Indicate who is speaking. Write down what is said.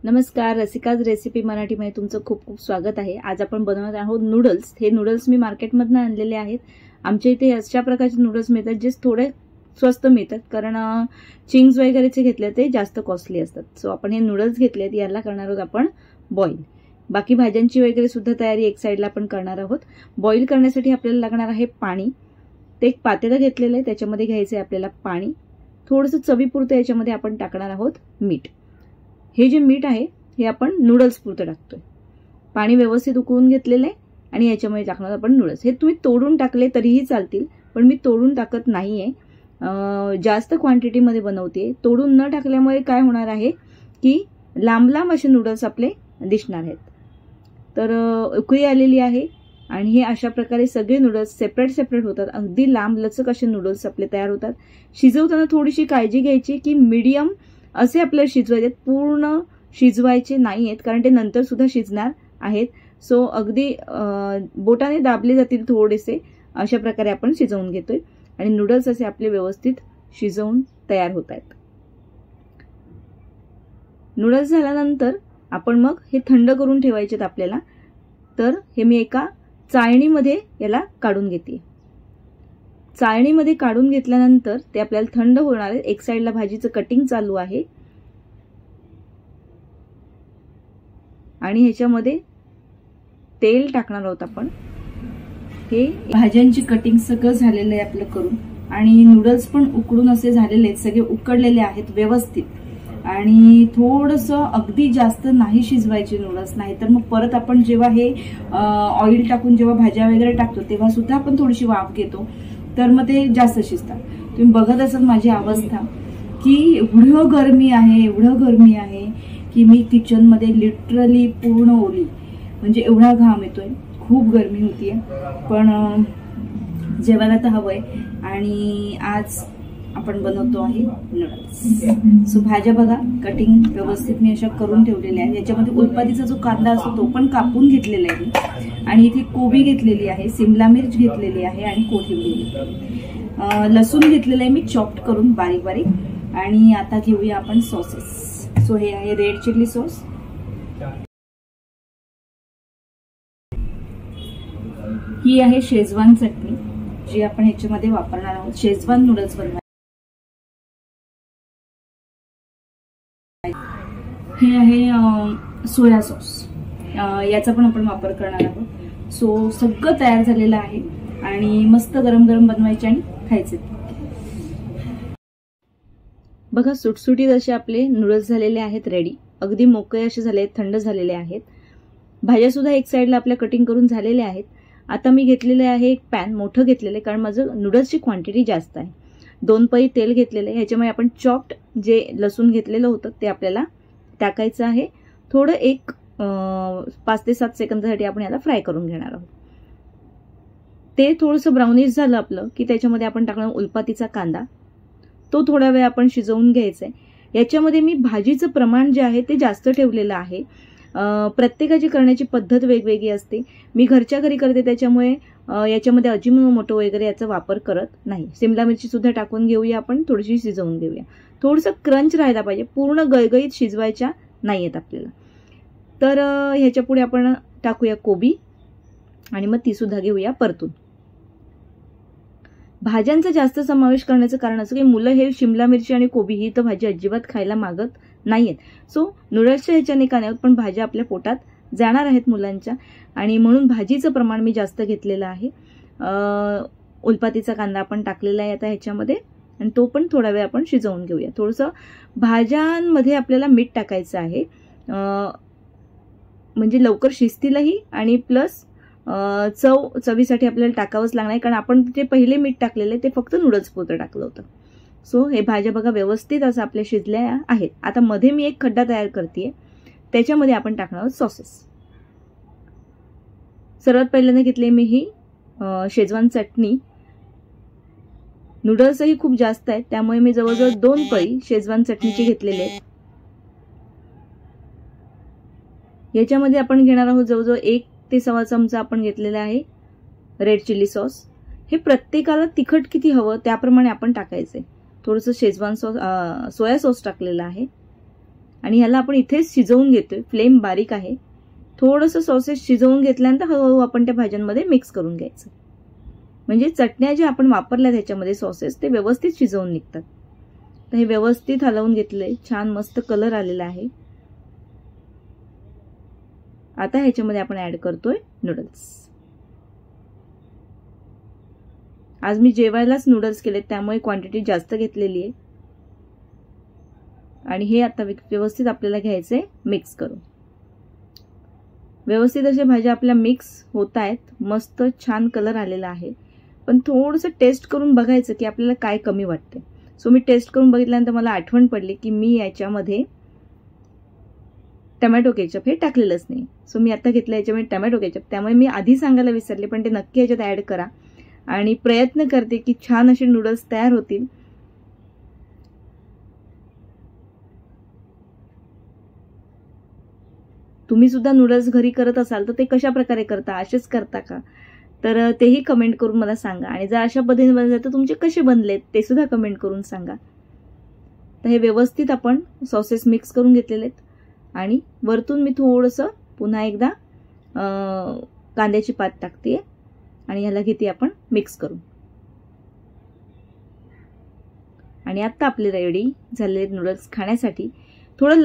Speaker 1: नमस्कार, रसिकाज रेसिपी मराठीमध्ये तुमचं खूप खूप स्वागत आहे। आज आपण बनवणार आहोत नूडल्स। हे नूडल्स मी मार्केटमधून आणलेले आहेत। आमच्या इथे अशा प्रकारचे नूडल्स मिळतात जे थोडे स्वस्त मिळतात, कारण चिंग्स वगैरेचे घेतले ते जास्त कॉस्टली असतात। सो आपण हे नूडल्स घेतलेत, याला करणार आहोत आपण बॉईल। बाकी भाज्यांची वगैरे सुद्धा तयारी एक साइडला आपण करणार आहोत। बॉईल करण्यासाठी आपल्याला लागणार आहे पाणी। ते एक पातेलं घेतलेलं आहे, त्याच्यामध्ये घ्यायचं आहे आपल्याला पाणी। थोडंसं चवीपुरतं याच्यामध्ये आपण टाकणार आहोत मीठ। हे जे मीठ आहे हे आपण नूडल्स पुरतं टाकतोय। पाणी व्यवस्थित उकळून घेतलेलं आहे आणि याच्यामध्ये टाकणार आपण नूडल्स। हे तुम्ही तोडून टाकले तरीही चालतील, पण मी तोडून टाकत नाहीये, जास्त क्वांटिटी मध्ये बनवते। तोडून न टाकल्यामुळे काय होणार आहे की लांब लांब असे नूडल्स आपले दिसणार आहेत। तर उकळी आलेली आहे आणि हे अशा प्रकारे सगळे नूडल्स सेपरेट सेपरेट होतात। अगदी लांब लचक असे नूडल्स आपले तयार होतात। शिजवताना थोडीशी काळजी घ्यायची की मीडियम असे आपल्याला शिजवायचे, पूर्ण शिजवायचे नाहीयेत, कारण ते नंतर सुद्धा शिजणार आहेत। सो अगदी बोटाने दाबले जातील थोडेसे, अशा प्रकारे आपण शिजवून घेतोय आणि नूडल्स असे आपले व्यवस्थित शिजवून तयार होत आहेत। नूडल्स झाल्यानंतर आपण मग हे थंड करून ठेवायचे आपल्याला। तर हे मी एका चाळणीमध्ये याला काढून घेते। चाळणीमध्ये काढून घेतल्यानंतर ते आपल्याला थंड होणार आहे। एक साइडला भाजीचं कटिंग चालू आहे आणि ह्याच्यामध्ये तेल टाकणार आहोत आपण। हे भाज्यांची कटिंग सगळं झालेलं आहे आपलं करून, आणि नूडल्स पण उकडून असे झालेले आहेत, सगळे उकडलेले आहेत व्यवस्थित। आणि थोडंसं अगदी जास्त नाही शिजवायचे नूडल्स, नाही तर मग परत आपण जेव्हा हे ऑइल टाकून जेव्हा भाज्या वगैरे टाकतो तेव्हा सुद्धा आपण थोडीशी वाफ घेतो, तर मग ते जास्त शिजतात। तुम्ही बघत असाल माझी अवस्था की एवढं गरमी आहे की मी किचन मध्ये लिटरली पूर्ण ओली, म्हणजे एवढा घाम येतोय, खूप गरमी होतीये। पण जेवायला तर हवंय आणि आज आपण बनवतो आहे नूडल्स। सो भाज्या बघा कटिंग व्यवस्थित मी अशा करून ठेवलेल्या आहे। याच्यामध्ये उलपातीचा जो कांदा असतो तो पण कापून घेतलेला आहे आणि इथे कोबी घेतलेली आहे, सिमला मिर्च घेतलेली आहे आणि कोथिंबीर, लसूण घेतलेलं आहे मी चॉप्ड करून बारीक बारीक। आणि आता घेऊया आपण सॉसेस। सो हे आहे रेड चिली सॉस, ही आहे शेजवान चटणी जी आपण ह्याच्यामध्ये वापरणार आहोत शेजवान नूडल्स बनवायला। हे आहे सोया सॉस, याचा पण आपण वापर करणार आहोत। सो सगळं तयार झालेलं आहे आणि मस्त गरम गरम बनवायचे आणि खायचे। बघा सुटसुटीत असे आपले नूडल्स झालेले आहेत रेडी, अगदी मोकळे असे झाले, थंड झालेले आहेत। भाज्या सुद्धा एक साइडला आपल्या कटिंग करून झालेल्या आहेत। आता मी घेतलेले आहे एक पॅन, मोठं घेतलेलं आहे कारण माझं नूडल्सची क्वांटिटी जास्त आहे। 2 पळी तेल घेतलेलं आहे, ह्याच्यामध्ये आपण चॉप्ड जे लसूण घेतलेलं होतं ते आपल्याला टाकायचं आहे। थोडं एक 5 ते 7 सेकंदासाठी आपण याला फ्राय करून घेणार आहोत। ते थोडंसं ब्राउनिश झालं आपलं की त्याच्यामध्ये आपण टाकणार उलपातीचा कांदा, तो थोडा वेळ आपण शिजवून घ्यायचा आहे। याच्यामध्ये मी भाजीचं प्रमाण जे आहे ते जास्त ठेवलेलं आहे। प्रत्येकाची करण्याची पद्धत वेगवेगळी असते। मी घरच्या घरी करते त्याच्यामुळे याच्यामध्ये अजिनोमोटो वगैरे याचा वापर करत नाही। सिमला मिरची सुद्धा टाकून घेऊया आपण, थोडीशी शिजवून घेऊया। थोडंसं क्रंच राहायला पाहिजे, पूर्ण गळगळीत शिजवायच्या नाहीयेत आपल्याला। तर ह्याच्या पुढे आपण टाकूया कोबी आणि मग ती सुद्धा घेऊया परतून। भाज्यांचा जास्त समावेश करण्याचं कारण असं की मुलं हे शिमला मिरची आणि कोबी ही तर भाजी अजिबात खायला मागत नाहीयेत। सो नूडल्सच्या ह्याच्याने का नाही, पण भाज्या आपल्या पोटात जाणार आहेत मुलांच्या, आणि म्हणून भाजीचं प्रमाण मी जास्त घेतलेलं आहे। उलपातीचा कांदा आपण टाकलेला आहे आता ह्याच्यामध्ये, आणि तो पण थोडा वेळ आपण शिजवून घेऊया। थोडंसं भाज्यांमध्ये आपल्याला मीठ टाकायचं आहे, म्हणजे लवकर शिजतीलही आणि प्लस चवीसाठी आपल्याला टाकावंच लागणार, कारण आपण ते पहिले मीठ टाकलेले ते फक्त नूडल्स पुरतं टाकलं होतं। सो हे भाज्या बघा व्यवस्थित असं आपल्या शिजल्या आहेत। आता मध्ये मी एक खड्डा तयार करतेय, त्याच्यामध्ये आपण टाकणार आहोत सॉसेस। सर्वात पहिल्यांदा घेतले मी ही शेजवान चटणी। नूडल्सही खूप जास्त आहेत त्यामुळे मी जवळजवळ 2 पळी शेजवान चटणीची घेतलेले आहेत। याच्यामध्ये आपण घेणार आहोत जवळजवळ 1 ते 1.25 चमचा आपण घेतलेला आहे रेड चिली सॉस। हे प्रत्येकाला तिखट किती हवं त्याप्रमाणे आपण टाकायचे। थोडंसं शेजवान सॉस सोया सॉस टाकलेला आहे आणि ह्याला आपण इथेच शिजवून घेतोय, फ्लेम बारीक आहे. थोडंसं सॉसेस शिजवून घेतल्यानंतर हळूहळू आपण त्या भाज्यांमध्ये मिक्स करून घ्यायचं. म्हणजे चटण्या जे आपण वापरल्या त्याच्यामध्ये सॉसेस ते व्यवस्थित शिजवून निघतात. तर हे व्यवस्थित हलवून घेतलंय, छान मस्त कलर आलेला आहे. आता ह्याच्यामध्ये आपण ऍड करतोय नूडल्स. आज मी जेवायलाच नूडल्स केलेत, त्यामुळे क्वांटिटी जास्त घेतलेली आहे. आणि हे आता व्यवस्थित आपल्याला घ्यायचंय मिक्स करून. व्यवस्थित अशा भाज्या आपल्या मिक्स होत आहेत, मस्त छान कलर आलेला आहे. पण थोडंसं टेस्ट करून बघायचं की आपल्याला काय कमी वाटतंय. सो मी टेस्ट करून बघितल्यानंतर मला आठवण पडली की मी याच्यामध्ये टमॅटो केचप हे टाकलेलंच नाही. सो मी आता घेतलं याच्यामध्ये टमॅटो केचप, त्यामुळे मी आधी सांगायला विसरले, पण ते नक्की याच्यात ऍड करा. आणि प्रयत्न करते की छान असे नूडल्स तयार होतील. तुम्ही सुद्धा नूडल्स घरी करत असाल तर ते कशा प्रकारे करता, असेच करता का, तर तेही कमेंट करून मला सांगा. आणि जर अशा पद्धतीने बनले तर तुमचे कसे बनलेत ते सुद्धा कमेंट करून सांगा. तर हे व्यवस्थित आपण सॉसेस मिक्स करून घेतलेले आहेत. आणि वरतून मी थोडंसं पुन्हा एकदा कांद्याची पात टाकते आणि ह्याला घेते आपण मिक्स करून. आणि आता आपले रेडी झालेले नूडल्स खाण्यासाठी थोडं